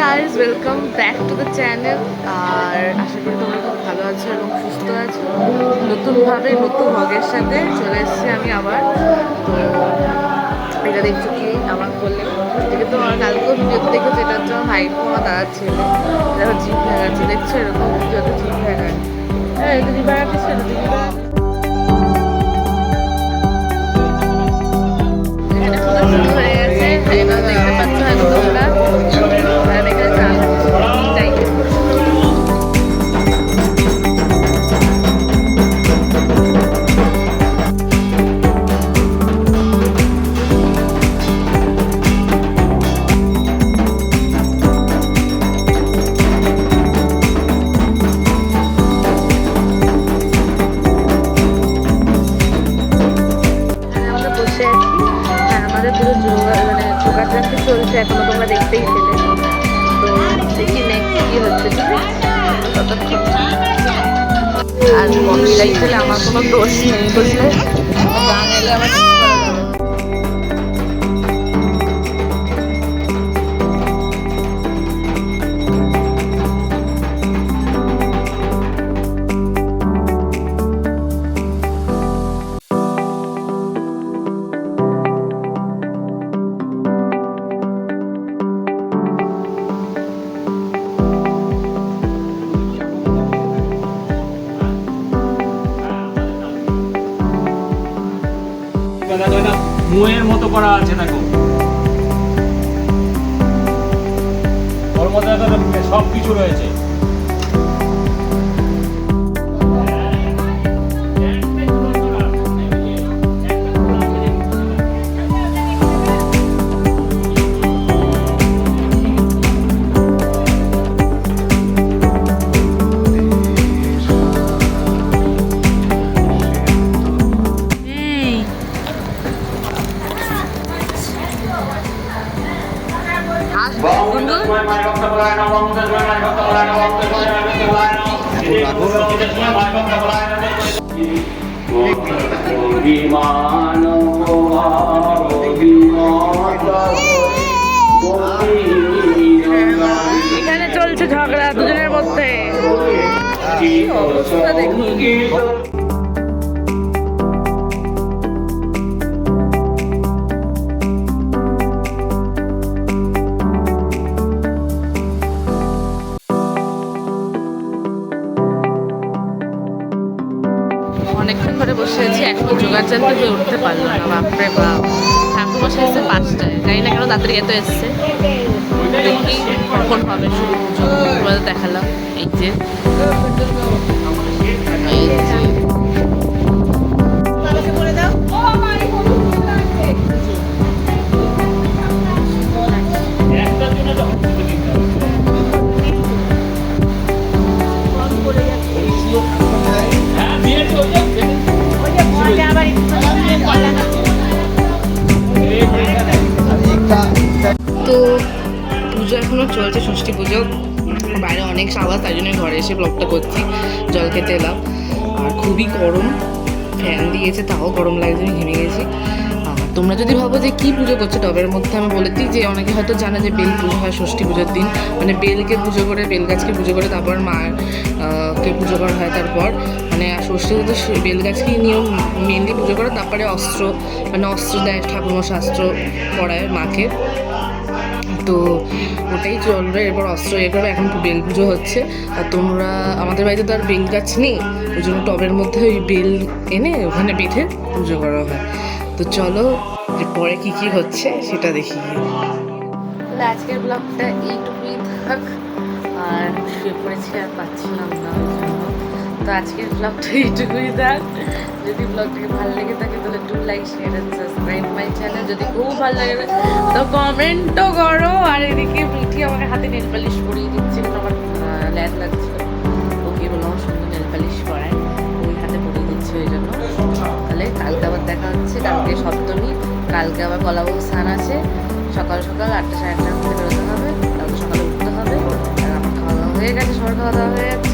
Guys, welcome back to the channel. আর আশা করি তোমরা খুব ভালো আছো এবং সুস্থ আছো। নতুনভাবে নতুন ভগের সাথে চলে এসেছি আমি আবার। তো এটা দেখছো কি আমার করলে থেকে তো আমার কালকেও ভিডিওতে দেখেছি, এটা হচ্ছে আমার ভাইপো আমার দাদার ছেলে। দেখো জিপ হয়ে গেছে, দেখছো এরকম ভিডিওতে জিপ হয়ে গেছে। হ্যাঁ, এটা দিবা ছিল দিবা। এখানে পুজো শুরু হয়ে গেছে, এটা দেখতে পাচ্ছ হয়তো তোমরা। আমাদের পুরো যোগাযোগ চলছে এখনো, তোমরা দেখতেই পেলে। তো দেখি নেক্সট কি হচ্ছে, ঠিক আছে? ততক্ষণ আর মহিলাই ছেলে আমার কোনো দোষ নেই, বুঝলে? গান এলে আমার মুয়ের মতো করা আছে, দেখো ওর মধ্যে সব কিছু রয়েছে। এখানে চলছে ঝগড়া দুজনের মধ্যে। অবস্থা দেখুন। অনেকক্ষণ ধরে বসে আছি, এখনো যোগাযোগ হয়ে উঠতে পারলো না। বাপরে বাপ, ঠাকুর বসে এসছে 5টায়, জানি না কেন তাড়াতাড়ি এত এসছে। দেখি কখন হবে শুরু পুজো, দেখালাম। এই যে তো পুজো এখনো চলছে, ষষ্ঠী পুজো। বাইরে অনেক আওয়াজ, তাই জন্য ঘরে এসে ব্লগটা করছি। জল খেতে এলাম, আর খুবই গরম, ফ্যান দিয়েছে তাও গরম লাগছে, আমি ঘেমে গেছি। তোমরা যদি ভাবো যে কী পুজো করছো টবের মধ্যে, আমি বলে দিই যে অনেকে হয়তো জানে যে বেল পুজো হয় ষষ্ঠী পুজোর দিন। মানে বেলকে পুজো করে, বেল গাছকে পুজো করে তারপর মার কে পুজো করা হয়। তারপর মানে ষষ্ঠী পুজো বেল গাছকেই নিয়ম মেনলি পুজো করে, তারপরে অস্ত্র মানে অস্ত্র দেয়, ঠাকুরমশা অস্ত্র পড়ায় মাকে। তো ওটাই চলবে, এরপর অস্ত্র এ করবে। এখন বেল পুজো হচ্ছে। আর তোমরা, আমাদের বাড়িতে তো আর বেল গাছ নেই, ওই জন্য টবের মধ্যে ওই বেল এনে ওখানে বেঁধে পুজো করা হয়। তো চলো পরে কি কি হচ্ছে সেটা দেখি। আজকের ব্লগটা এইটুকুই থাক, আর শুয়ে পড়েছি আর পাচ্ছিলাম না। তো আজকের ব্লগটা এইটুকুই থাক। যদি ব্লগটাকে ভালো লেগে থাকে তাহলে do like, share and subscribe my channel. যদি খুব ভালো লাগে তো কমেন্টও করো। আর এদিকে মিঠি আমাকে হাতে নেল পালিশ পরিয়ে দিচ্ছে, আমার ল্যাদ লাগছিল। ওকে বললাম সুন্দর নেল পালিশ করায়, ওই হাতে পরিয়ে দিচ্ছে, ওই জন্য। তাহলে কালকে আবার দেখা হচ্ছে, কালকে সপ্তমী, কালকে আবার কলাভোগ স্নান আছে। সকাল সকাল 8টা সাড়ে 8টার মধ্যে বেরোতে হবে, কালকে সকালে উঠতে হবে। আর আমার খাওয়া দাওয়া হয়ে গেছে, সবার খাওয়া দাওয়া হয়ে গেছে।